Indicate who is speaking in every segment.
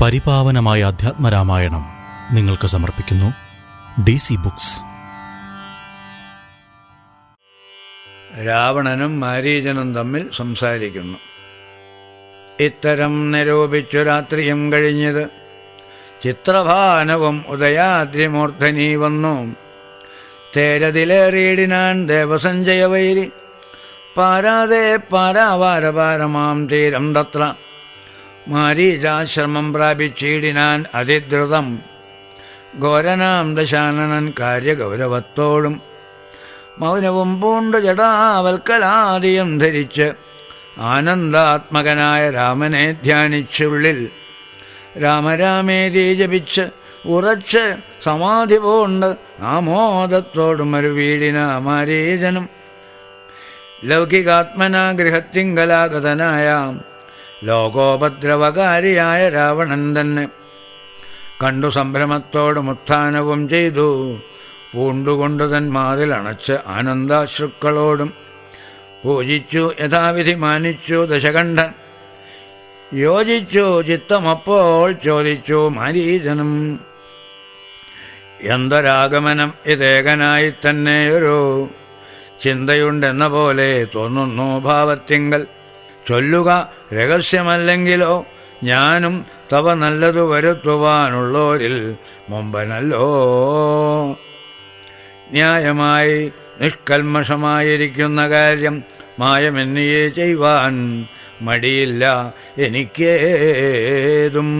Speaker 1: പരിപാവനമായ അധ്യാത്മരാമായണം നിങ്ങൾക്ക് സമർപ്പിക്കുന്നു DC books.
Speaker 2: രാവണനും മാരീചനും തമ്മിൽ സംസാരിക്കുന്നു. ഇത്തരം നിരൂപിച്ചു രാത്രിയും കഴിഞ്ഞത്. ചിത്രഭാനവും ഉദയാദ്രിമൂർധനീ വന്നു. തേരതിലേറിയിടിനാൻ ദേവസഞ്ജയവൈരി. പാരാതെ പാരാവാരപാരമാം തീരം തത്ര. മാരീചാശ്രമം പ്രാപിച്ചിടിനാൻ അതിദ്രുതം. ഘോരനാം ദശാനനൻ കാര്യഗൗരവത്തോടും മൗനവും പൂണ്ടു ജടാവൽക്കലാദിയും ധരിച്ച് ആനന്ദാത്മകനായ രാമനെ ധ്യാനിച്ചുള്ളിൽ രാമരാമേതി ജപിച്ച് ഉറച്ച് സമാധി പൂണ്ട് ആമോദത്തോടും ഒരു വീടിന മാരീചനും. ലൗകികാത്മനാ ഗൃഹത്തിങ്കലാഗതനായ ലോകോപദ്രവകാരിയായ രാവണൻ തന്നെ കണ്ടു സംഭ്രമത്തോടും ഉത്ഥാനവും ചെയ്തു. പൂണ്ടുകൊണ്ടു തന്മാറിൽ അണച്ച് ആനന്ദാശ്രുക്കളോടും പൂജിച്ചു യഥാവിധി മാനിച്ചു ദശകണ്ഠൻ. യോജിച്ചു ചിത്തമപ്പോൾ ചോദിച്ചു മാരീചനും. എന്തൊരാഗമനം ഇതേകനായി തന്നെയൊരു ചിന്തയുണ്ടെന്ന പോലെ തോന്നുന്നു ഭാവത്തിങ്കൽ. ചൊല്ലുക രഹസ്യമല്ലെങ്കിലോ ഞാനും തവ നല്ലതു വരുത്തുവാനുള്ളോരിൽ മുമ്പനല്ലോ. ന്യായമായി നിഷ്കൽമഷമായിരിക്കുന്ന കാര്യം മായമെന്നിയെ ചെയ്യുവാൻ മടിയില്ല എനിക്കേതും.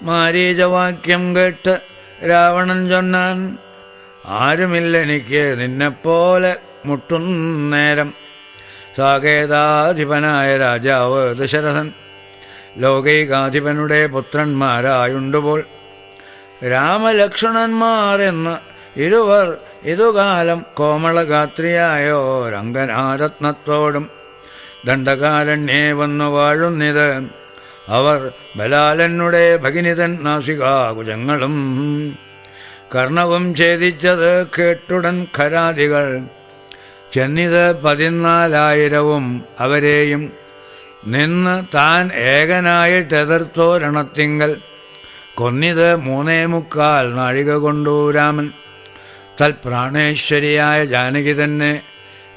Speaker 2: മാരീചവാക്യം കേട്ട് രാവണൻ ചൊന്നാൻ. ആരുമില്ലെനിക്ക് നിന്നെപ്പോലെ മുട്ടുന്നേരം. സാകേതാധിപനായ രാജാവ് ദശരഥൻ ലോകൈകാധിപനുടെ പുത്രന്മാരായുണ്ടുപോൾ. രാമലക്ഷ്മണന്മാർ എന്ന് ഇരുവർ ഇതുകാലം കോമളഗാത്രിയായോരംഗനാരത്നത്തോടും ദണ്ഡകാരണ്യേ വന്നു വാഴുന്നിത്. അവർ ബലാലനുടെ ഭഗിനിതൻ നാസികാകുജങ്ങളും കർണവും ഛേദിച്ചത് കേട്ടുടൻ ഖരാദികൾ. ചെന്നിത് 14,000 അവരെയും നിന്ന് താൻ ഏകനായിട്ടെതിർത്തോരണത്തിങ്കൽ. കൊന്നിത് 3.25 നാഴിക കൊണ്ടു രാമൻ. തൽപ്രാണേശ്വരിയായ ജാനകി തന്നെ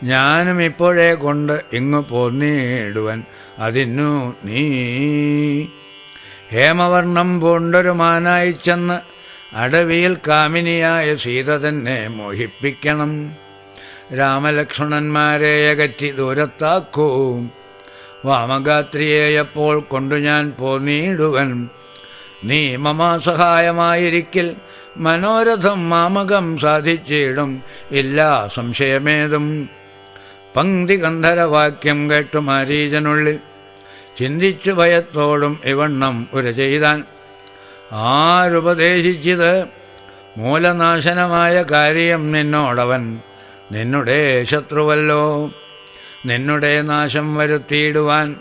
Speaker 2: ഞാനും ഇപ്പോഴേ കൊണ്ട് ഇങ്ങു പോന്നിടുവൻ അതിന്നു നീ. ഹേമവർണം പൂണ്ടൊരു മാനായി ചെന്ന് അടവിയിൽ കാമിനിയായ സീത തന്നെ മോഹിപ്പിക്കണം. രാമലക്ഷ്മണന്മാരെ അകറ്റി ദൂരത്താക്കൂ. വാമഗാത്രിയെയപ്പോൾ കൊണ്ടു ഞാൻ പോന്നിടുവൻ. നീ മമ സഹായമായിരിക്കിൽ മനോരഥം മാമകം സാധിച്ചിടും ഇല്ല സംശയമേതും. പങ്ക്തി ഗന്ധരവാക്യം കേട്ടു മാരീചനുള്ളിൽ ചിന്തിച്ചു ഭയത്തോടും ഇവണ്ണം ഉര ചെയ്താൻ. ആരുപദേശിച്ചത് മൂലനാശനമായ കാര്യം നിന്നോടവൻ നിന്നുടെ ശത്രുവല്ലോ. നിന്നുടെ നാശം വരുത്തിയിടുവാൻ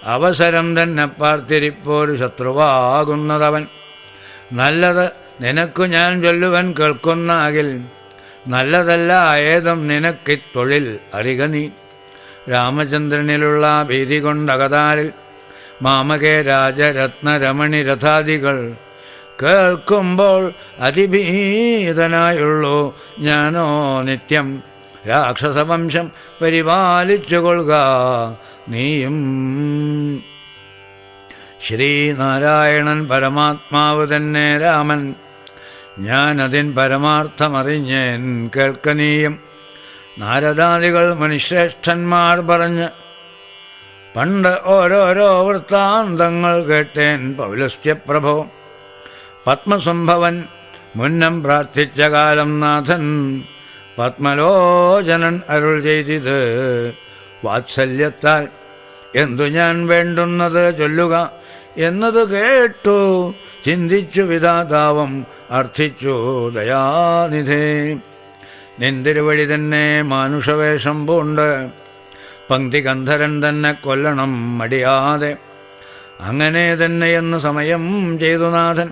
Speaker 2: അവസരം തന്നെ പാർത്തിരിപ്പോരു ശത്രുവാകുന്നതവൻ. നല്ലത് നിനക്കു ഞാൻ ചൊല്ലുവൻ കേൾക്കുന്നാകിൽ. നല്ലതല്ല ഏതും നിനക്കിത്തൊഴിൽ അറിക നീ. രാമചന്ദ്രനിലുള്ള ഭീതി കൊണ്ടകതാരിൽ മാമകേ രാജരത്നരമണി രഥാദികൾ കേൾക്കുമ്പോൾ അതിഭീതനായുള്ളൂ ഞാനോ നിത്യം. രാക്ഷസവംശം പരിപാലിച്ചുകൊള്ളുക നീയും. ശ്രീനാരായണൻ പരമാത്മാവ് തന്നെ രാമൻ. ഞാനതിൻ പരമാർത്ഥമറിഞ്ഞേൻ കേൾക്കനീയം. നാരദാദികൾ മുനിശ്രേഷ്ഠന്മാർ പറഞ്ഞ് പണ്ട് ഓരോരോ വൃത്താന്തങ്ങൾ കേട്ടേൻ പൗലസ്ത്യപ്രഭോ. പത്മസംഭവൻ മുന്നം പ്രാർത്ഥിച്ച കാലം നാഥൻ പത്മലോചനൻ അരുൾ ചെയ്തിത് വാത്സല്യത്താൽ. എന്തു ഞാൻ വേണ്ടുന്നത് ചൊല്ലുക എന്നത് കേട്ടു ചിന്തിച്ചു വിധാതാവം അർത്ഥിച്ചു ദയാനിധേ. നിന്തിരുവഴി തന്നെ മാനുഷവേഷം പൂണ്ട് പങ്ക്തി ഗന്ധരൻ തന്നെ കൊല്ലണം മടിയാതെ. അങ്ങനെ തന്നെയെന്ന് സമയം ചെയ്തു നാഥൻ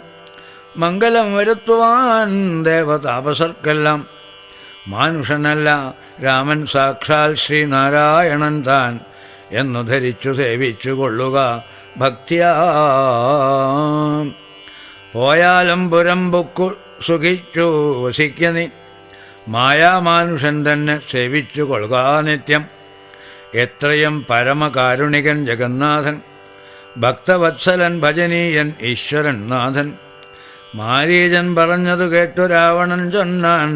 Speaker 2: മംഗലം വരുത്തുവാൻ ദേവതാപസർക്കെല്ലാം. മാനുഷനല്ല രാമൻ സാക്ഷാൽ ശ്രീനാരായണൻ താൻ എന്നു ധരിച്ചു സേവിച്ചു കൊള്ളുക ഭക്തിയാ. പോയാലും പുരം പൊക്കു സുഖിച്ചു വസിക്ക നീ, മായാമാനുഷൻ തന്നെ സേവിച്ചു കൊള്ളുക നിത്യം. എത്രയും പരമകാരുണികൻ ജഗന്നാഥൻ, ഭക്തവത്സലൻ ഭജനീയൻ ഈശ്വരൻ നാഥൻ. മാരീചൻ പറഞ്ഞതു കേട്ടു രാവണൻ ചൊന്നാൻ,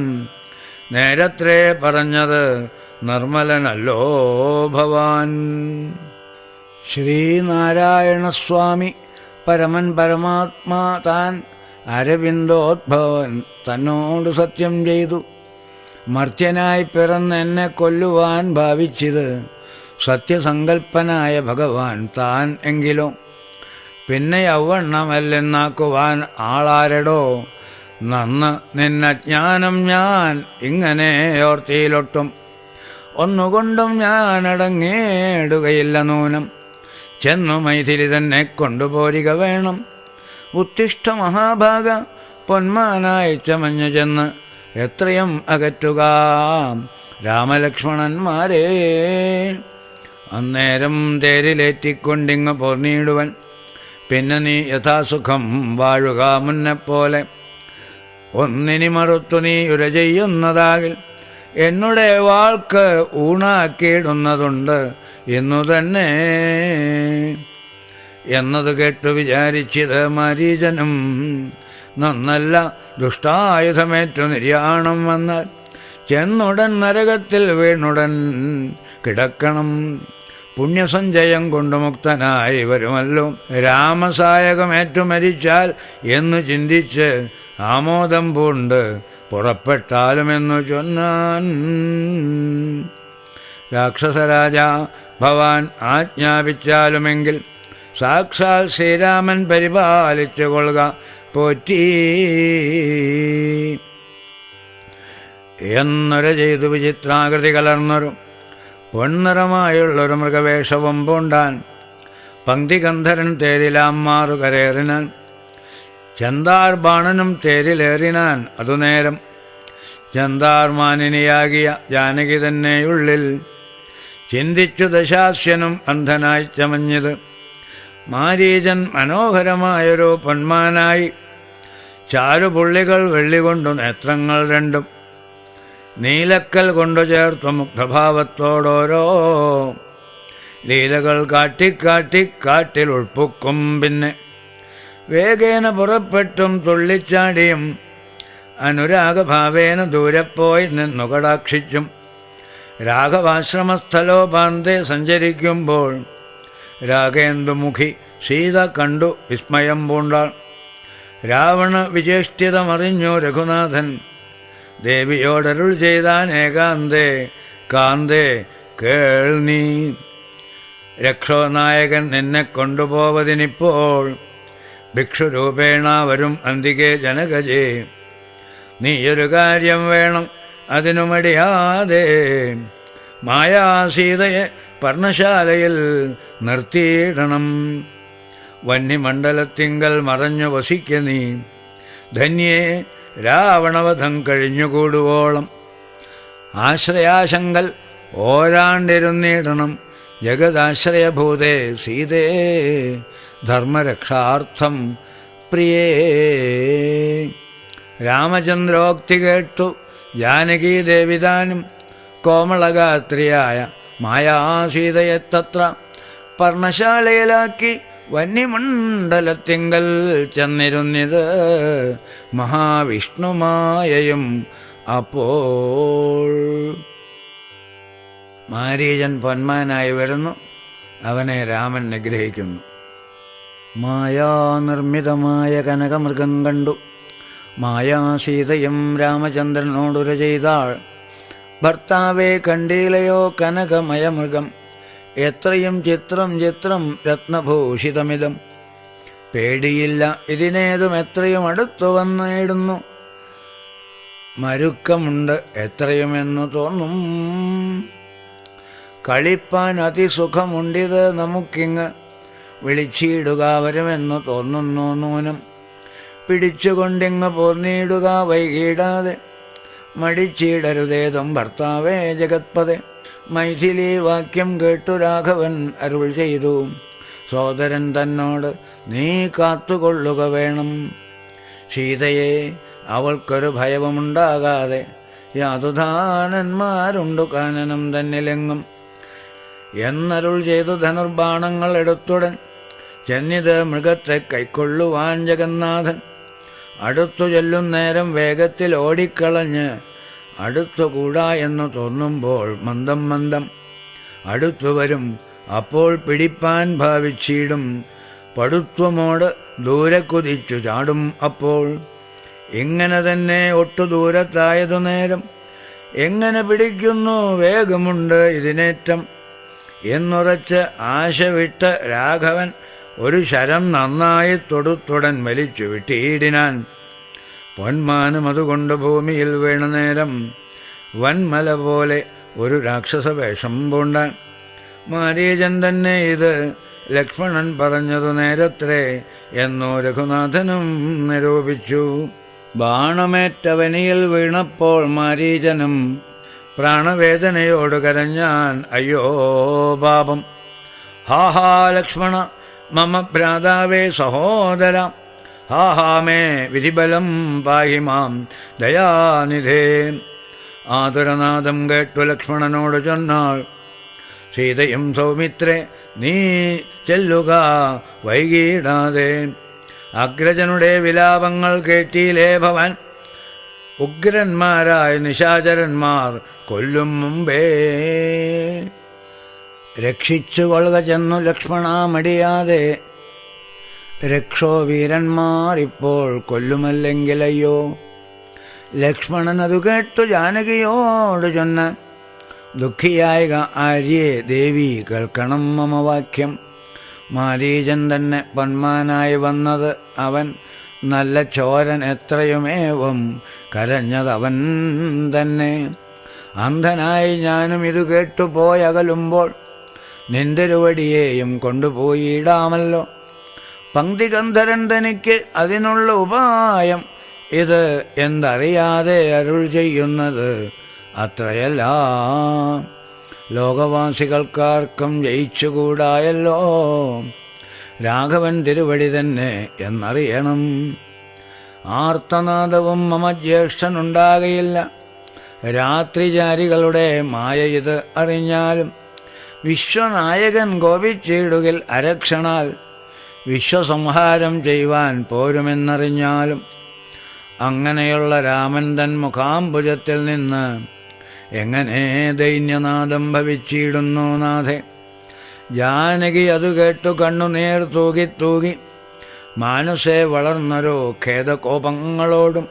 Speaker 2: നേരത്രേ പറഞ്ഞത് നിർമ്മലനല്ലോ ഭവാൻ. ശ്രീനാരായണസ്വാമി പരമൻ പരമാത്മാ താൻ അരവിന്ദോദ്ഭവൻ തന്നോട് സത്യം ചെയ്തു. മർത്യനായി പിറന്ന് എന്നെ കൊല്ലുവാൻ ഭാവിച്ചത് സത്യസങ്കൽപ്പനായ ഭഗവാൻ താൻ എങ്കിലോ, പിന്നെ യൗവണ്ണമല്ലെന്നാക്കുവാൻ ആളാരടോ. നന്ന് നിന്നജ്ഞാനം ഞാൻ ഇങ്ങനെ ഓർത്തിയിലൊട്ടും, ഒന്നുകൊണ്ടും ഞാൻ അടങ്ങേടുകയില്ല നൂനം. ചെന്നു മൈഥിലി തന്നെ കൊണ്ടുപോരിക വേണം. ഉത്തിഷ്ഠ മഹാഭാഗ പൊന്മാനായി ചമഞ്ഞു ചെന്ന് എത്രയും അകറ്റുക രാമലക്ഷ്മണന്മാരെ. അന്നേരം തേരിലേറ്റിക്കൊണ്ടിങ്ങ് പോർന്നിടുവൻ, പിന്നെ നീ യഥാസുഖം വാഴുക മുന്നെപ്പോലെ. ഒന്നിനി മറുത്തു നീ ഉര ചെയ്യുന്നതാകിൽ എന്നുടെ വാൾക്ക് ഊണാക്കിയിടുന്നതുണ്ട് എന്നു തന്നെ. എന്നത് കേട്ടു വിചാരിച്ചത് മാരീചനും, നന്നല്ല ദുഷ്ടായുധമേറ്റു നിര്യാണം വന്നാൽ ചെന്നുടൻ നരകത്തിൽ വീണുടൻ കിടക്കണം. പുണ്യസഞ്ചയം കൊണ്ട് മുക്തനായി വരുമല്ലോ. രാമസായകമേറ്റു മരിച്ചാൽ എന്നു ചിന്തിച്ച് ആമോദം പൂണ്ട് പുറപ്പെട്ടാലുമെന്നു ചൊന്നാൻ. രാക്ഷസരാജ ഭവാൻ ആജ്ഞാപിച്ചാലുമെങ്കിൽ സാക്ഷാൽ ശ്രീരാമൻ പരിപാലിച്ചു കൊള്ളുക പോറ്റി എന്നൊരു ചെയ്തു വിചിത്രാകൃതി കലർന്നൊരു പൊൻനിറമായുള്ളൊരു മൃഗവേഷവും പൂണ്ടാൻ. പങ്ക്തിഗന്ധരൻ തേരിലാം മാറു കരേറിനാൻ, ചന്താർ ബാണനും തേരിലേറിനാൻ. അതുനേരം ചന്താർ മാനിനിയാകിയ ജാനകി തന്നെയുള്ളിൽ ചിന്തിച്ചു ദശാസ്യനും അന്ധനായി ചമഞ്ഞത്. മാരീചൻ മനോഹരമായൊരു പൊന്മാനായി, ചാരുപുള്ളികൾ വെള്ളികൊണ്ടു നേത്രങ്ങൾ രണ്ടും, നീലക്കൽ കൊണ്ടു ചേർത്തു മുഗ്ധഭാവത്തോടോരോ ലീലകൾ കാട്ടിക്കാട്ടിൽ ഉൾപ്പുക്കും. പിന്നെ വേഗേന പുറപ്പെട്ടും തുള്ളിച്ചാടിയും അനുരാഗഭാവേന ദൂരെപ്പോയി നിന്നു കടാക്ഷിച്ചും രാഘവാശ്രമസ്ഥലോപാന്തേ സഞ്ചരിക്കുമ്പോൾ രാഗേന്ദുമുഖി സീത കണ്ടു വിസ്മയം പൂണ്ടാൾ. രാവണ വിചേഷ്ടിതമറിഞ്ഞു രഘുനാഥൻ, ദേവിയോടരുൾ ചെയ്താൻ ഏകാന്തേ കാന്തേ കേൾ നീ. രക്ഷോനായകൻ നിന്നെ കൊണ്ടുപോവതിനിപ്പോൾ ഭിക്ഷുരൂപേണ വരും അന്തികെ ജനകജേ. നീയൊരു കാര്യം വേണം അതിനു മടിയാതെ, മായാസീതയെ പർണശാലയിൽ നിർത്തിയിടണം. വന്യമണ്ഡലത്തിങ്കൽ മറഞ്ഞു വസിക്ക നീ, ധന്യേ രാവണവധം കഴിഞ്ഞുകൂടുവോളം. ആശ്രയാശങ്കൽ ഓരാണ്ടിരുന്നിടണം, ജഗദാശ്രയഭൂതേ സീതേ ധർമ്മരക്ഷാർത്ഥം പ്രിയേ. രാമചന്ദ്രോക്തി കേട്ടു ജാനകീദേവിതാനും കോമളഗാത്രിയായ മായാസീതയെ തത്ര പർണശാലയിലാക്കി വന്യമണ്ഡലത്തിങ്കൽ ചെന്നിരുന്നിത് മഹാവിഷ്ണുമായയും. അപ്പോൾ മാരീചൻ പൊന്മാനായി വരുന്നു, അവനെ രാമൻ നിഗ്രഹിക്കുന്നു. മായാനിർമ്മിതമായ കനകമൃഗം കണ്ടു മായാസീതയും രാമചന്ദ്രനോടുര ചെയ്താൾ. ഭർത്താവെ കണ്ടീലയോ കനകമയമൃഗം, എത്രയും ചിത്രം ചിത്രം രത്നഭൂഷിതമിതം. പേടിയില്ല ഇതിനേതും എത്രയും അടുത്തു വന്നിടുന്നു, മരുക്കമുണ്ട് എത്രയുമെന്നു തോന്നും. കളിപ്പാൻ അതിസുഖമുണ്ടിത് നമുക്കിങ്ങ്, വിളിച്ചിടുക വരുമെന്നു തോന്നുന്നു നൂനം. പിടിച്ചുകൊണ്ടിങ്ങ് പോർന്നിടുക വൈകിടാതെ, മടിച്ചിടരുതേതും ഭർത്താവേ ജഗത്പദേ. മൈഥിലി വാക്യം കേട്ടു രാഘവൻ അരുൾ ചെയ്തു, സോദരൻ തന്നോട് നീ കാത്തുകൊള്ളുക വേണം. സീതയെ അവൾക്കൊരു ഭയവുമുണ്ടാകാതെ യാതുധാനന്മാരുണ്ടു കാനനം തന്നിലെങ്ങും എന്നരുൾ ചെയ്തു ധനുർബാണങ്ങൾ എടുത്തുടൻ ചെന്നിത് മൃഗത്തെ കൈക്കൊള്ളുവാൻ ജഗന്നാഥൻ. അടുത്തു ചെല്ലുന്നേരം വേഗത്തിൽ ഓടിക്കളഞ്ഞ് അടുത്തുകൂടാ എന്നു തോന്നുമ്പോൾ മന്ദം മന്ദം അടുത്തു വരും. അപ്പോൾ പിടിപ്പാൻ ഭാവിച്ചിടും പടുത്വമോട് ദൂരെ കുതിച്ചു ചാടും. അപ്പോൾ ഇങ്ങനെ തന്നെ ഒട്ടു ദൂരത്തായതു നേരം എങ്ങനെ പിടിക്കുന്നു വേഗമുണ്ട് ഇതിനേറ്റം എന്നുറച്ച് ആശ വിട്ട് രാഘവൻ ഒരു ശരം നന്നായി തൊടുത്തുടൻ വലിച്ചു വിട്ടിയിടിനാൻ. പൊന്മാനും അതുകൊണ്ട് ഭൂമിയിൽ വീണ നേരം വൻമല പോലെ ഒരു രാക്ഷസ വേഷം പൂണ്ടാൻ. മാരീചൻ തന്നെ ഇത് ലക്ഷ്മണൻ പറഞ്ഞതു നേരത്രേ എന്നു രഘുനാഥനും നിരൂപിച്ചു. ബാണമേറ്റവനിയിൽ വീണപ്പോൾ മാരീചനും പ്രാണവേദനയോട് കരഞ്ഞാൻ. അയ്യോ പാപം, ഹാഹാ ലക്ഷ്മണ മമ ഭ്രാതാവേ സഹോദര, ഹാഹാ മേ വിധിബലം പാഹി മാം ദയാനിധേ. ആതുരനാദം കേട്ടു ലക്ഷ്മണനോട് ചൊന്നാൾ സീതയും സൗമിത്രേ നീ ചെല്ലുക വൈകിടാതെ. അഗ്രജനുടെ വിലാപങ്ങൾ കേട്ടിയിലേ ഭവാൻ, ഉഗ്രന്മാരായ നിശാചരന്മാർ കൊല്ലും മുമ്പേ. രക്ഷിച്ചു കൊള്ളുക ചെന്നു ലക്ഷ്മണ മടിയാതെ, രക്ഷോ വീരന്മാർ ഇപ്പോൾ കൊല്ലുമല്ലെങ്കിലയ്യോ. ലക്ഷ്മണൻ അതു കേട്ടു ജാനകിയോട് ചൊന്നാൻ, ദുഃഖിയായ ആര്യേ ദേവി കേൾക്കണം മമ വാക്യം. മാരീചൻ തന്നെ പൊന്മാനായി വന്നത് അവൻ, നല്ല ചോരൻ എത്രയുമേവം കരഞ്ഞതവൻ തന്നെ. അന്ധനായി ഞാനും ഇത് കേട്ടു പോയകലുമ്പോൾ നിന്തിരുവടിയെയും കൊണ്ടുപോയിടാമല്ലോ. പങ്ക്തിഗന്ധരൻ തനിക്ക് അതിനുള്ള ഉപായം ഇത് എന്തറിയാതെ അരുൾ ചെയ്യുന്നത് അത്രയല്ല. ലോകവാസികൾക്കാർക്കും ജയിച്ചുകൂടായല്ലോ രാഘവൻ തിരുവടി തന്നെ എന്നറിയണം. ആർത്തനാദവും മമ ജ്യേഷ്ഠനുണ്ടാകയില്ല. രാത്രിചാരികളുടെ മായ ഇത് അറിഞ്ഞാലും വിശ്വനായകൻ കോപിച്ചിടുകിൽ അരക്ഷണാൽ വിശ്വസംഹാരം ചെയ്യുവാൻ പോരുമെന്നറിഞ്ഞാലും. അങ്ങനെയുള്ള രാമൻ തൻ മുഖാംബുജത്തിൽ നിന്ന് എങ്ങനെ ദൈന്യനാദം ഭവിച്ചിടുന്നു നാഥേ. ജാനകി അതു കേട്ടു കണ്ണുനീർ തൂകി തൂകി മാനസേ വളർന്നൊരു ഖേദകോപങ്ങളോടും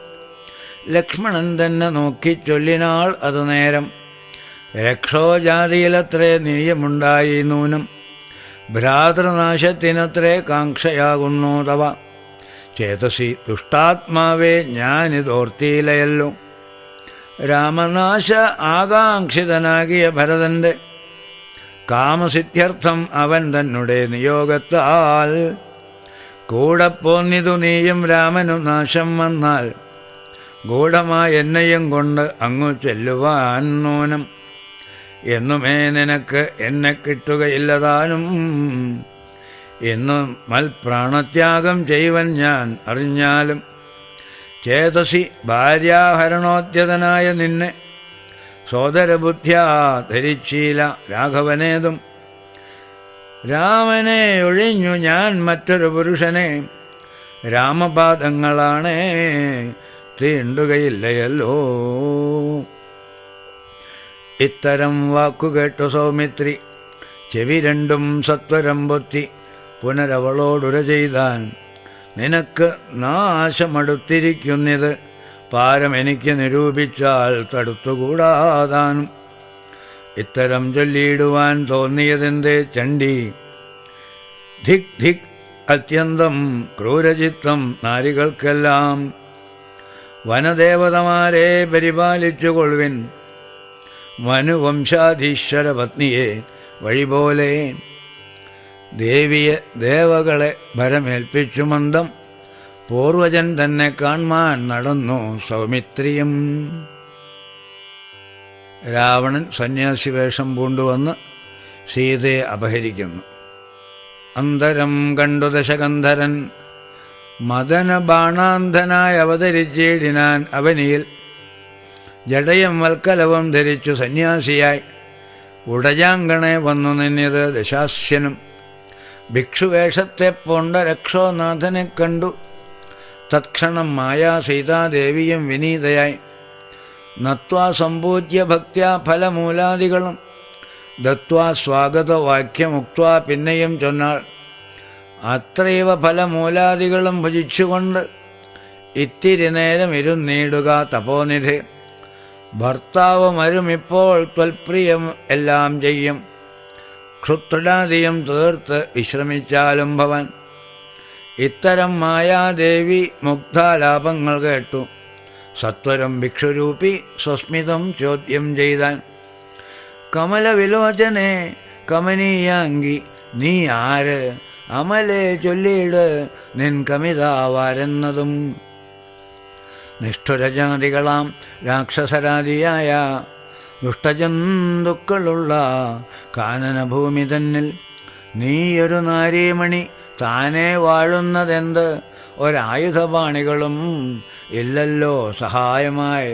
Speaker 2: ലക്ഷ്മണൻ തന്നെ നോക്കി ചൊല്ലിനാൾ അതു നേരം. രക്ഷോജാതിയിലത്രേ നീയമുണ്ടായി നൂനം, ഭ്രാതൃനാശത്തിനത്രേ കാംക്ഷയാകുന്നു തവ. ചേതസി ദുഷ്ടാത്മാവേ ഞാനിതോർത്തിയിലയല്ലോ. രാമനാശ ആകാംക്ഷിതനാകിയ ഭരതൻ്റെ കാമസിദ്ധ്യർത്ഥം അവൻ തന്നെ നിയോഗത്താൽ കൂടെ പോന്നിതു നീയും രാമനു നാശം വന്നാൽ ഗൂഢമായി എന്നെയും കൊണ്ട് അങ്ങു ചെല്ലുവാൻ നൂനം. എന്നുമേ നിനക്ക് എന്നെ കിട്ടുകയില്ലതാനും. എന്നു മൽപ്രാണത്യാഗം ചെയ്യുവൻ ഞാൻ അറിഞ്ഞാലും. ചേതസി ഭാര്യാഹരണോദ്യതനായ നിന്നെ സോദരബുദ്ധ്യാ ധരിച്ചീല രാഘവനേതും. രാമനെ ഒഴിഞ്ഞു ഞാൻ മറ്റൊരു പുരുഷനെ രാമപാദങ്ങളാണേ തീണ്ടുകയില്ലയല്ലോ. ഇത്തരം വാക്കുകേട്ടു സൗമിത്രി ചെവി രണ്ടും സത്വരം പൊത്തി പുനരവളോടുര ചെയ്താൻ. നിനക്ക് നാശമടുത്തിരിക്കുന്നിത് പാരം എനിക്ക് നിരൂപിച്ചാൽ തടുത്തുകൂടാതാനും. ഇത്തരം ചൊല്ലിയിടുവാൻ തോന്നിയതെന്തേ ചണ്ഡി. ധിക് ധിക് അത്യന്തം ക്രൂരചിത്വം നാരികൾക്കെല്ലാം. വനദേവതമാരെ പരിപാലിച്ചുകൊള്ളുവിൻ, മനുവംശാധീശ്വര പത്നിയെ വഴിപോലെ. ദേവിയെ ദേവകളെ ഭരമേൽപ്പിച്ചു മന്ദം പൂർവജൻ തന്നെ കാൺമാൻ നടന്നു സൗമിത്രിയും. രാവണൻ സന്യാസി വേഷം പൂണ്ടുവന്ന് സീതയെ അപഹരിക്കുന്നു. അന്തരം കണ്ടു ദശകന്ധരൻ മദന ബാണാന്ധനായി അവതരിച്ചിടിനാൻ അവനിയിൽ. ജടയും വൽക്കലവും ധരിച്ചു സന്യാസിയായി ഉടജാങ്കണെ വന്നു നിന്നത് ദശാസ്യനും. ഭിക്ഷുവേഷത്തെ പൂണ്ട രക്ഷോനാഥനെ കണ്ടു തത്ക്ഷണം മായാ സീതാദേവിയും വിനീതയായി. നത്വാ സമ്പൂജ്യ ഭക്ത്യാ ഫലമൂലാദികളും ദത്വാ സ്വാഗതവാക്യമുക്വാ പിന്നെയും ചൊന്നാൾ. അത്രൈവ ഫലമൂലാദികളും ഭുജിച്ചുകൊണ്ട് ഇത്തിരി നേരം ഇരുന്നീടുക തപോനിധി. ഭർത്താവ് മരുമിപ്പോൾ ത്വൽപ്രിയം എല്ലാം ചെയ്യും. ക്ഷുത്രിടാദിയും തീർത്ത് വിശ്രമിച്ചാലും ഭവൻ. ഇത്തരം മായാദേവി മുഗ്ധാലാപങ്ങൾ കേട്ടു സത്വരം ഭിക്ഷുരൂപി സ്വസ്മിതം ചോദ്യം ചെയ്താൻ. കമലവിലോചനെ കമനീയാങ്കി നീ ആര്? അമലെ ചൊല്ലിയിട് നിൻ കമിതാവാരെന്നതും. നിഷ്ഠുരജാതികളാം രാക്ഷസരാദിയായ ദുഷ്ടജന്തുക്കളുള്ള കാനനഭൂമി തന്നിൽ നീയൊരു നാരീമണി താനേ വാഴുന്നതെന്ത്? ഒരായുധപാണികളും ഇല്ലല്ലോ സഹായമായി.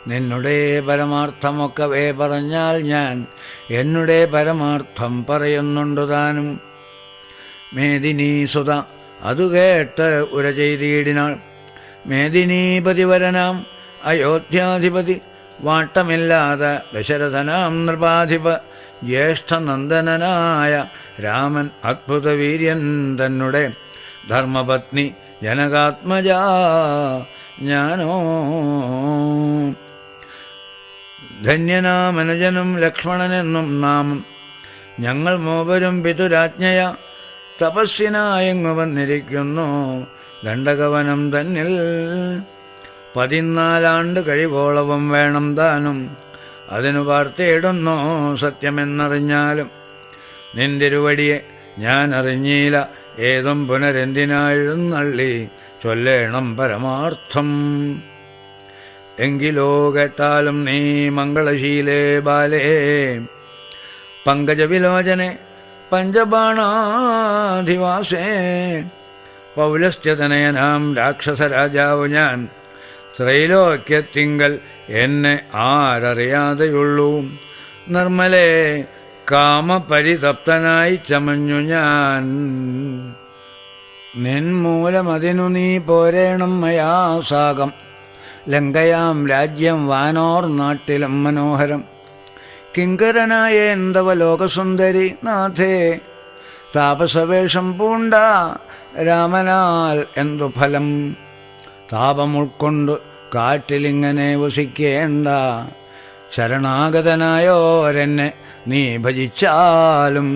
Speaker 2: നിന്നുടെ പരമാർത്ഥമൊക്കവേ പറഞ്ഞാൽ ഞാൻ എന്നുടെ പരമാർത്ഥം പറയുന്നുണ്ടു താനും. മേദിനീസുത അതു കേട്ട് ഉര ചെയ്തിടിനാൾ. മേദിനീപതിവരനാം അയോധ്യാധിപതി വാട്ടമില്ലാതെ ദശരഥനാം നൃപാധിപ ജ്യേഷ്ഠനന്ദനായ രാമൻ അദ്ഭുതവീര്യൻ തന്നെ ധർമ്മപത്നി ജനകാത്മജ ഞാനോ. ധന്യനാമനുജനും ലക്ഷ്മണനെന്നും നാമം ഞങ്ങൾ മൂവരും പിതുരാജ്ഞയ തപസ്സിനായെങ്ങു വന്നിരിക്കുന്നു ദണ്ഡകവനം തന്നിൽ. 14 ആണ്ട് കഴിവോളവും വേണം താനും. അതിനു വാർത്തയിടുന്നോ സത്യമെന്നറിഞ്ഞാലും. നിന്തിരുവടിയെ ഞാൻ അറിഞ്ഞീല ഏതും പുനരെന്തിനായിരുന്നള്ളി ചൊല്ലേണം പരമാർത്ഥം. എങ്കിലോ കേട്ടാലും നീ മംഗളശീലേ ബാലേ പങ്കജവിലോചനെ പഞ്ചബാണാധിവാസേ. പൗലസ്ത്യതനയനാം രാക്ഷസരാജാവ് ഞാൻ ത്രൈലോക്യത്തിങ്കൽ എന്നെ ആരറിയാതെയുള്ളൂ. നിർമ്മലേ കാമപരിതപ്തനായി ചമഞ്ഞു ഞാൻ. നിൻമൂലമതിനു നീ പോരേണം മയാ സാകം. ലങ്കയാം രാജ്യം വാനോർ നാട്ടിലും മനോഹരം. കിങ്കരനായ എന്തവ ലോകസുന്ദരി നാഥേ താപസവേഷം പൂണ്ട രാമനാൽ എന്തു ഫലം? താപം ഉൾക്കൊണ്ട് കാട്ടിലിങ്ങനെ വസിക്കേണ്ട. ശരണാഗതനായോരെന്നെ നീ ഭജിച്ചാലും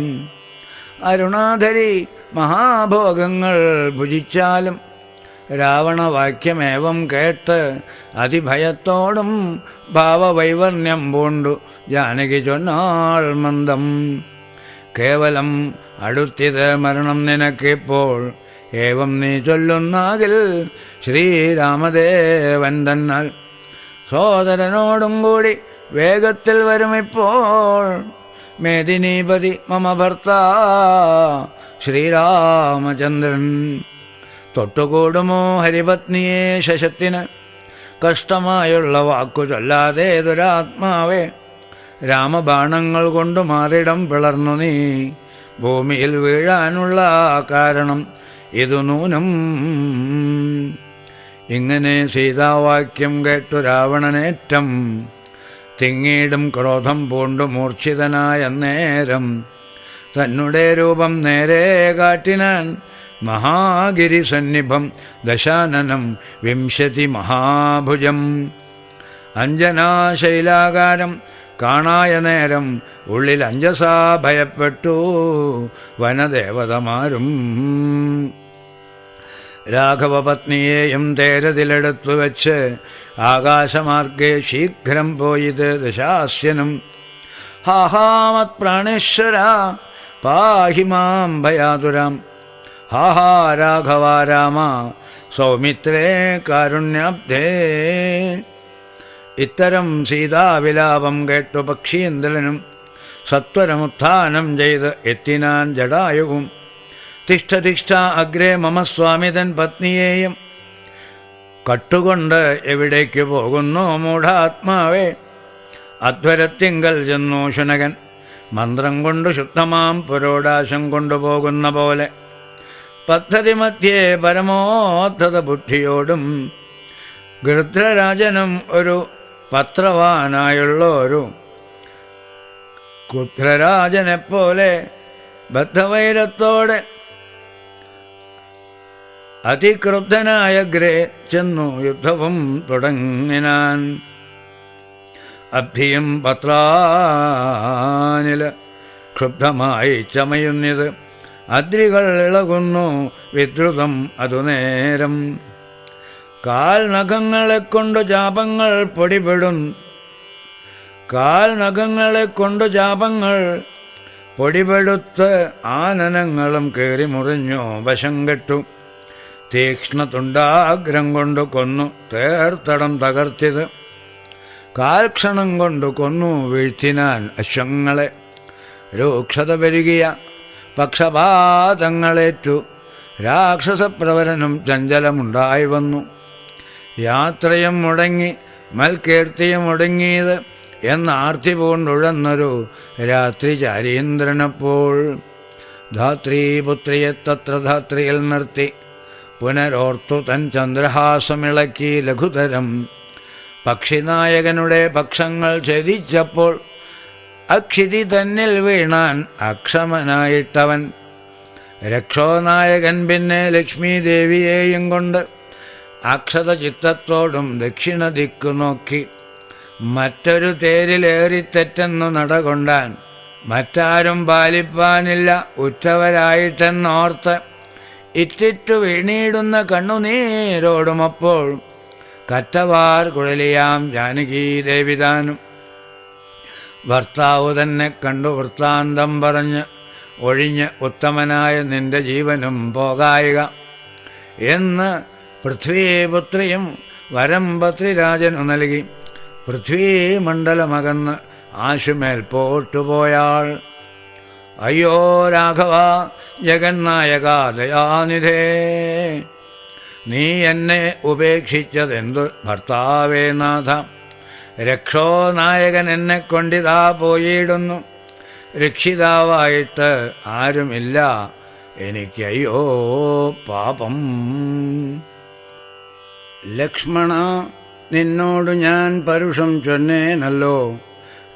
Speaker 2: അരുണാധരി മഹാഭോഗങ്ങൾ ഭുജിച്ചാലും രാവണവാക്യമേവം കേട്ട് അതിഭയത്തോടും ഭാവവൈവർണ്യം പൂണ്ടു ജാനകി ചൊന്നാൾ മന്ദം. കേവലം അടുത്തിത് മരണം നിനക്കിപ്പോൾ ഏവം നീ ചൊല്ലുന്നാകിൽ ശ്രീരാമദേവൻ തന്നാൽ സോദരനോടും കൂടി വേഗത്തിൽ വരുമിപ്പോൾ. മേദിനീപതി മമ ഭർത്താ ശ്രീരാമചന്ദ്രൻ. തൊട്ടുകൂടുമോ ഹരിപത്നിയെ ശശത്തിന്? കഷ്ടമായുള്ള വാക്കു ചൊല്ലാതെ ദുരാത്മാവേ. രാമബാണങ്ങൾ കൊണ്ടു മാറിടം പിളർന്നു നീ. ഭൂമിയിൽ വീഴാനുള്ള കാരണം ഇതു നൂനം. ഇങ്ങനെ സീതാവാക്യം കേട്ടു രാവണനേറ്റം തിങ്ങീടും ക്രോധം പൂണ്ടു മൂർച്ഛിതനായ നേരം തന്നെ രൂപം നേരെ കാട്ടിനാൻ. മഹാഗിരി സന്നിഭം ദശാനനം 20 മഹാഭുജം. അഞ്ജനാശൈലാകാരം കാണായ നേരം ഉള്ളിൽ അഞ്ജസാ ഭയപ്പെട്ടു വനദേവതമാരും. രാഘവപത്നിയെയും തേരതിലെടുത്തു വെച്ച് ആകാശമാർഗെ ശീഘ്രം പോയത് ദശാസ്യനും. ഹാഹാമത് പ്രാണേശ്വര പാഹി മാം ഭയാതുരാം. ഹാഹാ രാഘവ രാമ സൗമിത്രേ കാരുണ്യാബ്ധേ. ഇത്തരം സീതാവിലാപം കേട്ടു പക്ഷീന്ദ്രനും സത്വരമുത്ഥാനം ചെയ്ത് എത്തിനാൻ ജടായുവും. തിഷ്ഠ അഗ്രേ മമ സ്വാമി തൻ പത്നിയെയും കട്ടുകൊണ്ട് എവിടേക്ക് പോകുന്നു മൂഢാത്മാവേ? അധ്വരത്തിങ്കൽ ചെന്നു ശുനകൻ മന്ത്രം കൊണ്ട് ശുദ്ധമാം പുരോടാശം കൊണ്ടുപോകുന്ന പോലെ പദ്ധതി മധ്യേ പരമോദ്ധത ബുദ്ധിയോടും ഗൃധ്രരാജനും ഒരു പത്രവാനായുള്ള ഒരു ഗൃധ്രരാജനെപ്പോലെ ബദ്ധവൈരത്തോടെ അതിക്രുദ്ധനായ ഗ്രേ ചെന്നു യുദ്ധവും തുടങ്ങിനാൻ. അബ്ധിയും പത്രാനില ക്ഷുബ്ധമായി ചമയുന്നത് അദ്രികൾ ഇളകുന്നു വിദ്രുതം അതുനേരം. കാൽനഖങ്ങളെ കൊണ്ട് ചാപങ്ങൾ പൊടിപെടും, കാൽനഖങ്ങളെ കൊണ്ട് ചാപങ്ങൾ പൊടിപെടുത്ത് ആനനങ്ങളും കയറി മുറിഞ്ഞു വശം കെട്ടു. തീക്ഷ്ണതുണ്ടാഗ്രം കൊണ്ട് കൊന്നു തേർത്തടം തകർത്തിത്, കാൽക്ഷണം കൊണ്ട് കൊന്നു വീഴ്ത്തിനാൻ അശ്വങ്ങളെ. രൂക്ഷത പെരുകിയ പക്ഷപാതങ്ങളേറ്റു രാക്ഷസപ്രവരനും ചഞ്ചലമുണ്ടായി വന്നു. യാത്രയും മുടങ്ങി മൽകീർത്തിയും മുടങ്ങിയത് എന്നാർത്തി പൂണ്ടുഴന്നൊരു രാത്രി ചാരീന്ദ്രനപ്പോൾ ധാത്രീപുത്രിയെ തത്ര ധാത്രിയിൽ നിർത്തി പുനരോർത്തു തൻ ചന്ദ്രഹാസമിളക്കി ലഘുതരം. പക്ഷിനായകനുടെ പക്ഷങ്ങൾ ഛേദിച്ചപ്പോൾ അക്ഷിതി തന്നിൽ വീണാൻ അക്ഷമനായിട്ടവൻ. രക്ഷോനായകൻ പിന്നെ ലക്ഷ്മി ദേവിയെയും കൊണ്ട് അക്ഷത ചിത്തത്തോടും ദക്ഷിണ ദിക്കു നോക്കി മറ്റൊരു തേരിലേറിത്തെറ്റെന്നു നടകൊണ്ടാൻ. മറ്റാരും പാലിപ്പാനില്ല ഉറ്റവരായിട്ടെന്നോർത്ത് ഇറ്റിറ്റു വീണിടുന്ന കണ്ണുനീരോടുമപ്പോൾ കറ്റവാർ കുഴലിയാം ജാനകീദേവിതാനും. ഭർത്താവ് തന്നെ കണ്ടു വൃത്താന്തം പറഞ്ഞ് ഒഴിഞ്ഞ് ഉത്തമനായ നിന്റെ ജീവനും പോകായിക എന്ന് പൃഥ്വീപുത്രിയും വരം പത്രിരാജനു നൽകി പൃഥ്വീമണ്ഡലമകന്ന് ആശുമേൽ പോട്ടുപോയാൾ. അയ്യോ രാഘവ ജഗന്നായക ദയാനിധേ, നീ എന്നെ ഉപേക്ഷിച്ചതെന്തു ഭർത്താവേ നാഥ? രക്ഷോനായകൻ എന്നെ കൊണ്ടിതാ പോയിടുന്നു, രക്ഷിതാവായിട്ട് ആരുമില്ല എനിക്ക്, അയ്യോ പാപം. ലക്ഷ്മണ, നിന്നോട് ഞാൻ പരുഷം ചൊന്നേനല്ലോ,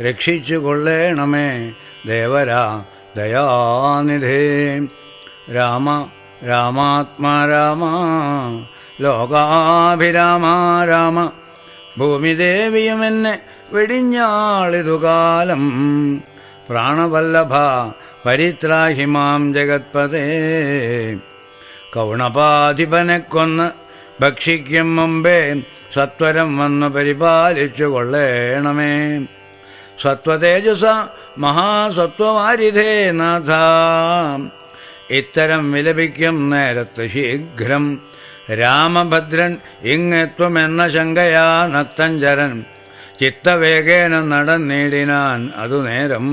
Speaker 2: രക്ഷിച്ചു കൊള്ളേണമേ ദേവരാ ദയാനിധേ. രാമ രാമാത്മാ രാമ ലോകാഭിരാമ രാമ, ഭൂമിദേവിയും എന്നെ വെടിഞ്ഞാളിതുകാലം. പ്രാണവല്ലഭ പരിത്രാഹി മാം ജഗത്പതേ, കൗണപാധിപനെ കൊന്ന് ഭക്ഷിക്കും മുമ്പേ സത്വരം വന്ന് പരിപാലിച്ചു കൊള്ളേണമേ. സത്വതേജസ മഹാസത്വവാരിധേ നാഥ, ഇത്തരം വിലപിക്കും നേരത്ത് ശീഘ്രം രാമഭദ്രൻ ഇങ്ങെത്തുമെന്ന ശങ്കയാ നക്തഞ്ചരൻ ചിത്തവേഗേന നടന്നിടിനാൻ അതുനേരം.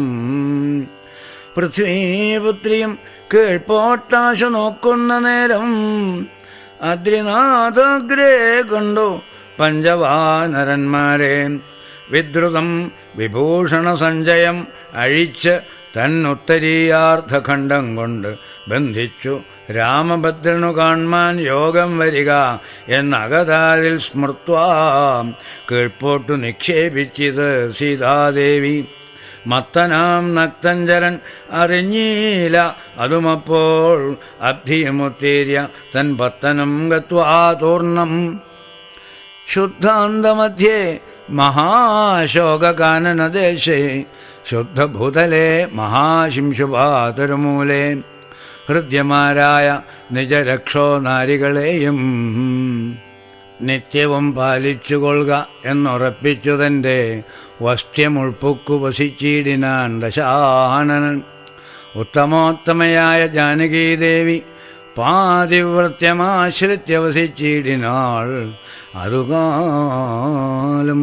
Speaker 2: പൃഥ്വീപുത്രിയും കീഴ്പോട്ടാശു നോക്കുന്ന നേരം അദ്രിനാഥഗ്രേ കണ്ടു പഞ്ചവാനരന്മാരെ. വിദ്രുതം വിഭൂഷണ സഞ്ചയം അഴിച്ച് തന്നുത്തരീയാർദ്ധഖണ്ഡം കൊണ്ട് ബന്ധിച്ചു രാമഭദ്രനു കാൺമാൻ യോഗം വരിക എന്നകതാരിൽ സ്മൃത്വാ കീഴ്പോട്ടു നിക്ഷേപിച്ചിത് സീതാദേവി. മത്തനാം നക്തഞ്ചരൻ അറിഞ്ഞീല അതുമപ്പോൾ അബ്ധിയമുത്തേര്യ തൻ പത്തനം ഗത്വാ തൂർണം. ശുദ്ധാന്തമധ്യേ മഹാശോകാനനദേശേ ശുദ്ധഭൂതലേ മഹാശിംശുപാതരുമൂലേ ഹൃദ്യമാരായ നിജരക്ഷോ നാരികളെയും നിത്യവും പാലിച്ചുകൊള്ളുക എന്നുറപ്പിച്ചു തൻ്റെ വസ്ത്യമുൾപ്പൊക്കു വസിച്ചിടിനാൻ ദശാനനൻ. ഉത്തമോത്തമയായ ജാനകീദേവി പാതിവൃത്യമാശ്രിത്യ വസിച്ചിടിനാൾ അതുകാലം.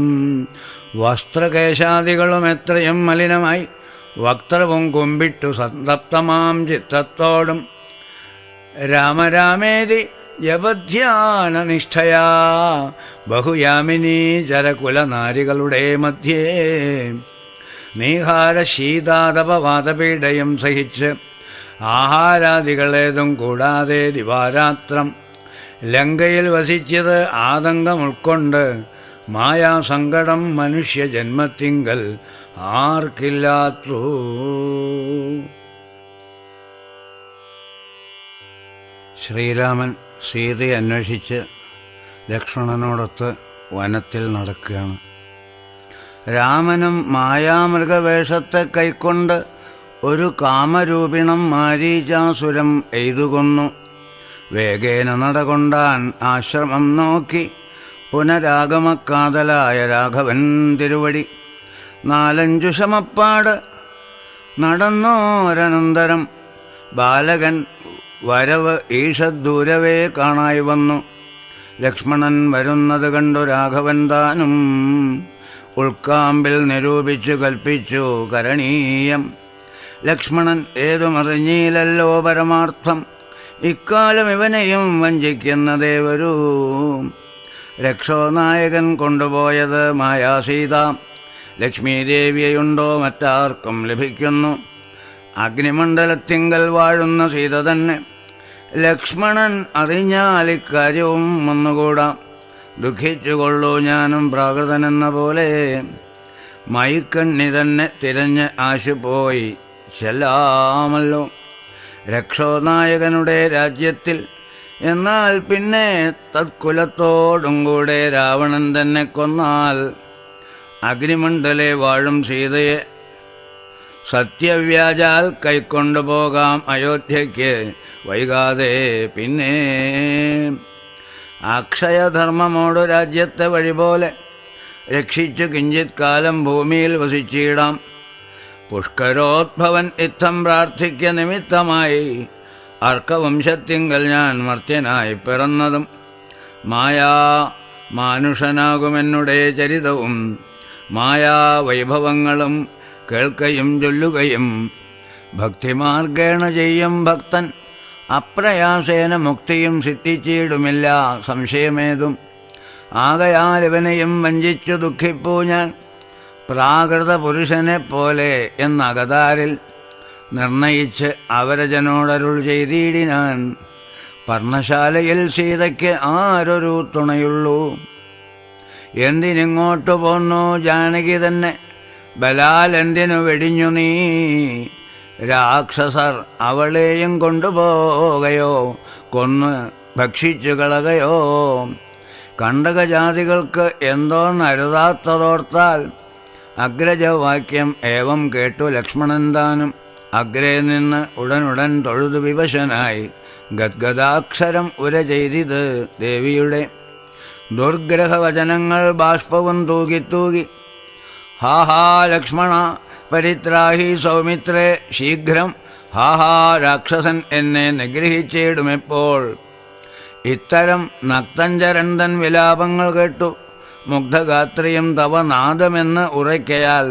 Speaker 2: വസ്ത്രകേശാദികളും എത്രയും മലിനമായി വക്ത്രവും കുമ്പിട്ടു സന്തപ്തമാം ചിത്തത്തോടും രാമരാമേതി ജപധ്യാനനിഷ്ഠയാ ബഹുയാമിനീ ചരകുലനാരികളുടെ മധ്യേ നീഹാര ശീതാതപവാതപീഡയും സഹിച്ച് ആഹാരാദികളേതും കൂടാതെ ദിവാരാത്രം ലങ്കയിൽ വസിച്ചത് ആതങ്കം ഉൾക്കൊണ്ട് മായാസങ്കടം മനുഷ്യജന്മത്തിങ്കൽ ആർക്കില്ലാത്തു. ശ്രീരാമൻ സീതയെ അന്വേഷിച്ച് ലക്ഷ്മണനോടൊത്ത് വനത്തിൽ നടക്കുകയാണ്. രാമനും മായാമൃഗവേഷത്തെ കൈക്കൊണ്ട് ഒരു കാമരൂപിണം മാരീചാസുരം എയ്തുകൊന്നു. വേഗേന നടകൊണ്ടാൻ ആശ്രമം നോക്കി പുനരാഗമക്കാതലായ രാഘവൻ തിരുവടി. 4-5 ശമപ്പാട് നടന്നോരനന്തരം ബാലകൻ വരവ് ഈഷദ്ദൂരവേ കാണായി വന്നു. ലക്ഷ്മണൻ വരുന്നത് കണ്ടു രാഘവൻ താനും ഉൾക്കാമ്പിൽ നിരൂപിച്ചു കൽപ്പിച്ചു കരണീയം. ലക്ഷ്മണൻ ഏതുമറിഞ്ഞീലല്ലോ പരമാർത്ഥം, ഇക്കാലം ഇവനെയും വഞ്ചിക്കുന്നതേവരൂ. രക്ഷോനായകൻ കൊണ്ടുപോയത് മായാസീത, ലക്ഷ്മീദേവിയുണ്ടോ മറ്റാർക്കും ലഭിക്കുന്നു. അഗ്നിമണ്ഡലത്തിങ്കൽ വാഴുന്ന സീത തന്നെ ലക്ഷ്മണൻ അറിഞ്ഞാൽ ഇക്കാര്യവും വന്നുകൂടാം. ദുഃഖിച്ചുകൊള്ളൂ ഞാനും പ്രാകൃതനെന്ന പോലെ. മൈക്കണ്ണി തന്നെ തിരഞ്ഞ് ആശുപോയി ചെല്ലാമല്ലോ രക്ഷോനായകനുടെ രാജ്യത്തിൽ. എന്നാൽ പിന്നെ തത്കുലത്തോടും കൂടെ രാവണൻ തന്നെ കൊന്നാൽ അഗ്നിമണ്ഡലെ വാഴും സീതയെ സത്യവ്യാജാൽ കൈക്കൊണ്ടുപോകാം അയോധ്യയ്ക്ക് വൈകാതെ. പിന്നെ അക്ഷയധർമ്മമോടു രാജ്യത്തെ വഴിപോലെ രക്ഷിച്ചു കിഞ്ചിത് കാലം ഭൂമിയിൽ വസിച്ചിടാം. പുഷ്കരോദ്ഭവൻ ഇത്തം പ്രാർത്ഥിക്ക നിമിത്തമായി അർക്കവംശത്തിങ്കൽ ഞാൻ മർത്യനായി പിറന്നതും മാനുഷനാകുമെന്നുടെ ചരിതവും മായാവൈഭവങ്ങളും കേൾക്കയും ചൊല്ലുകയും ഭക്തിമാർഗേണ ചെയ്യും ഭക്തൻ അപ്രയാസേന മുക്തിയും സിദ്ധിച്ചിടുമില്ല സംശയമേതും. ആകയാൽ ഇവനെയും വഞ്ചിച്ചു ദുഃഖിപ്പൂ ഞാൻ പ്രാകൃത പുരുഷനെപ്പോലെ എന്നകതാരിൽ നിർണയിച്ച് അവരജനോടരുൾ ചെയ്തിടിനാൻ. പർണശാലയിൽ സീതയ്ക്ക് ആരൊരു തുണയുള്ളൂ. എന്തിനിങ്ങോട്ടു പോന്നു ജാനകി തന്നെ, ബലാൽ എന്തിനു വെടിഞ്ഞു നീ. രാക്ഷസർ അവളെയും കൊണ്ടുപോകയോ കൊന്ന് ഭക്ഷിച്ചു കളകയോ. കണ്ടകജാതികൾക്ക് എന്തോന്നരുതാത്തതോർത്താൽ അഗ്രജവാക്യം ഏവം കേട്ടു ലക്ഷ്മണൻ താനും. അഗ്രേ നിന്ന് ഉടനുടൻ തൊഴുതു വിവശനായി ഗദ്ഗദാക്ഷരം ഉര ചെയ്തിത് ദേവിയുടെ. ദുർഗ്രഹവചനങ്ങൾ ബാഷ്പവും തൂകി തൂകി. ഹാഹാ ലക്ഷ്മണ പരിത്രാഹി സൗമിത്രേ ശീഘ്രം. ഹാഹാ രാക്ഷസൻ എന്നെ നിഗ്രഹിച്ചിടുമെപ്പോൾ. ഇത്തരം നക്തഞ്ചരന്തൻ വിലാപങ്ങൾ കേട്ടു മുഗ്ധഗാത്രിയും തവ നാദമെന്ന് ഉറയ്ക്കയാൽ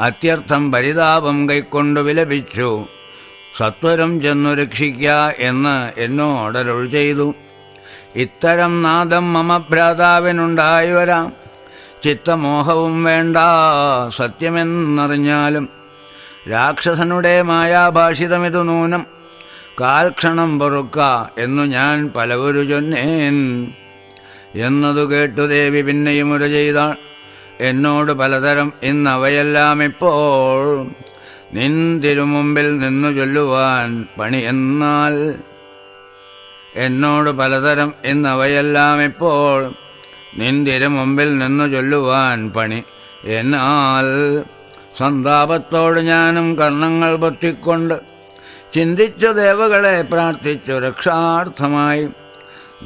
Speaker 2: അത്യർത്ഥം പരിതാപം കൈക്കൊണ്ടു വിലപിച്ചു. സത്വരം ചെന്നു രക്ഷിക്ക എന്ന് എന്നോടരുൾ ചെയ്തു. ഇത്തരം നാദം മമ ഭ്രാതാവിനുണ്ടായി വരാം. ചിത്തമോഹവും വേണ്ട സത്യമെന്നറിഞ്ഞാലും. രാക്ഷസനുടെ മായാഭാഷിതമിതു നൂനം. കാൽക്ഷണം പൊറുക്ക എന്നു ഞാൻ പലവരു ചൊന്നേൻ. എന്നതു കേട്ടു ദേവി പിന്നെയും ഉര ചെയ്താൾ. എന്നോട് പലതരം ഇന്നവയെല്ലാം ഇപ്പോൾ നിൻ തിരുമുമ്പിൽ നിന്നു ചൊല്ലുവാൻ പണി എന്നാൽ. എന്നോട് പലതരം ഇന്നവയെല്ലാം ഇപ്പോൾ നിൻ തിരുമുമ്പിൽ നിന്നു ചൊല്ലുവാൻ പണി എന്നാൽ. സന്താപത്തോട് ഞാനും കർണങ്ങൾ പൊത്തിക്കൊണ്ട് ചിന്തിച്ചു ദേവകളെ പ്രാർത്ഥിച്ചു രക്ഷാർത്ഥമായി.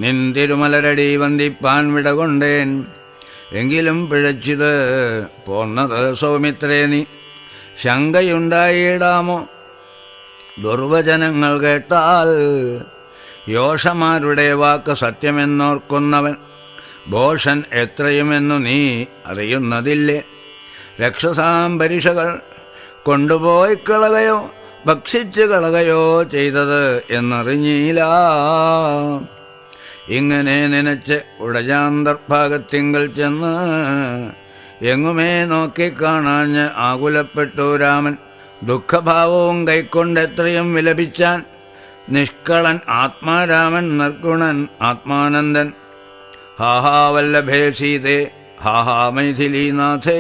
Speaker 2: നിൻ തിരുമലരടി വന്ദിപ്പാൻ വിടകൊണ്ടേൻ. എങ്കിലും പിഴച്ചിത് പോന്നത് സൗമിത്രേ നീ. ശങ്കയുണ്ടായിടാമോ ദുർവചനങ്ങൾ കേട്ടാൽ. യോഷമാരുടെ വാക്ക് സത്യമെന്നോർക്കുന്നവൻ ഭോഷൻ എത്രയുമെന്നു നീ അറിയുന്നതില്ലേ. രക്ഷസാംബരിഷകൾ കൊണ്ടുപോയി കളകയോ ഭക്ഷിച്ചു കളകയോ ചെയ്തത് എന്നറിഞ്ഞില്ല. ഇങ്ങനെ നനച്ച് ഉടജാന്തർഭാഗത്തിങ്കൽ ചെന്ന് എങ്ങുമേ നോക്കിക്കാണാഞ്ഞ് ആകുലപ്പെട്ടു രാമൻ. ദുഃഖഭാവവും കൈക്കൊണ്ടെത്രയും വിലപിച്ചാൻ. നിഷ്കളൻ ആത്മാരാമൻ നിർഗുണൻ ആത്മാനന്ദൻ. ഹാഹാ വല്ലഭേ സീതേ, ഹാഹാ മൈഥിലീനാഥേ,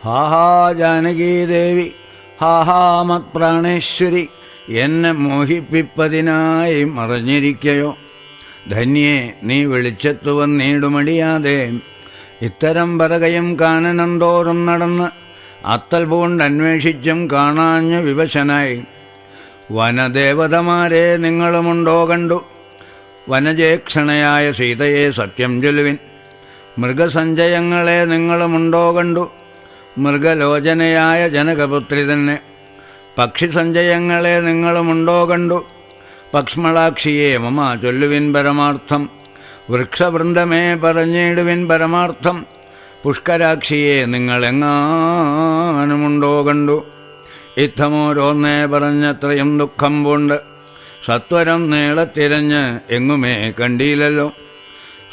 Speaker 2: ഹാഹാ ജാനകീദേവി, ഹാഹാ മത്പ്രാണേശ്വരി, എന്നെ മോഹിപ്പിപ്പതിനായി മറഞ്ഞിരിക്കയോ. ധന്യേ നീ വെളിച്ചത്തു വന്നീടുമടിയാതെ. ഇത്തരം പറകയും കാനനം തോറും നടന്ന് അത്തൽ പൂണ്ടന്വേഷിച്ചും കാണാഞ്ഞു വിവശനായി. വനദേവതമാരെ നിങ്ങളുമുണ്ടോ കണ്ടു? വനജേക്ഷണയായ സീതയെ സത്യം ചൊല്ലുവിൻ. മൃഗസഞ്ചയങ്ങളെ നിങ്ങളുമുണ്ടോ കണ്ടു? മൃഗലോചനയായ ജനകപുത്രി തന്നെ. പക്ഷിസഞ്ചയങ്ങളെ നിങ്ങളുമുണ്ടോ കണ്ടു? പക്ഷ്മളാക്ഷിയെ മമ ചൊല്ലുവിൻ പരമാർത്ഥം. വൃക്ഷവൃന്ദമേ പറഞ്ഞിടുവിൻ പരമാർത്ഥം. പുഷ്കരാക്ഷിയെ നിങ്ങളെങ്ങാനുമുണ്ടോ കണ്ടു? ഇത്തമോരോന്നേ പറഞ്ഞത്രയും ദുഃഖം പൂണ്ട് സത്വരം നീളത്തിരഞ്ഞ് എങ്ങുമേ കണ്ടീലല്ലോ.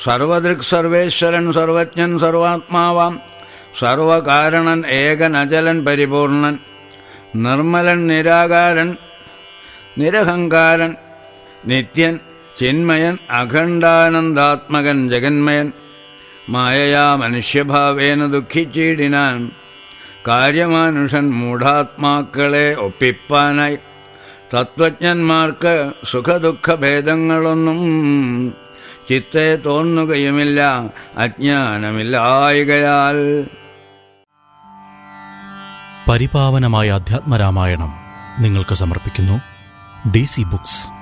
Speaker 2: സർവദൃക് സർവേശ്വരൻ സർവജ്ഞൻ സർവാത്മാവാം. സർവകാരണൻ ഏകൻ അചലൻ പരിപൂർണൻ. നിർമ്മലൻ നിരാകാരൻ നിരഹങ്കാരൻ. നിത്യൻ ചിന്മയൻ അഖണ്ഡാനന്ദാത്മകൻ ജഗന്മയൻ. മായയാ മനുഷ്യഭാവേന ദുഃഖിച്ചിടിനാൻ. കാര്യമാനുഷൻ മൂഢാത്മാക്കളെ ഒപ്പിപ്പാനായി. തത്വജ്ഞന്മാർക്ക് സുഖദുഃഖഭേദങ്ങളൊന്നും ചിത്തെ തോന്നുകയുമില്ല അജ്ഞാനമില്ലായികയാൽ.
Speaker 1: പരിപാവനമായ അധ്യാത്മരാമായണം നിങ്ങൾക്ക് സമർപ്പിക്കുന്നു DC ബുക്സ്.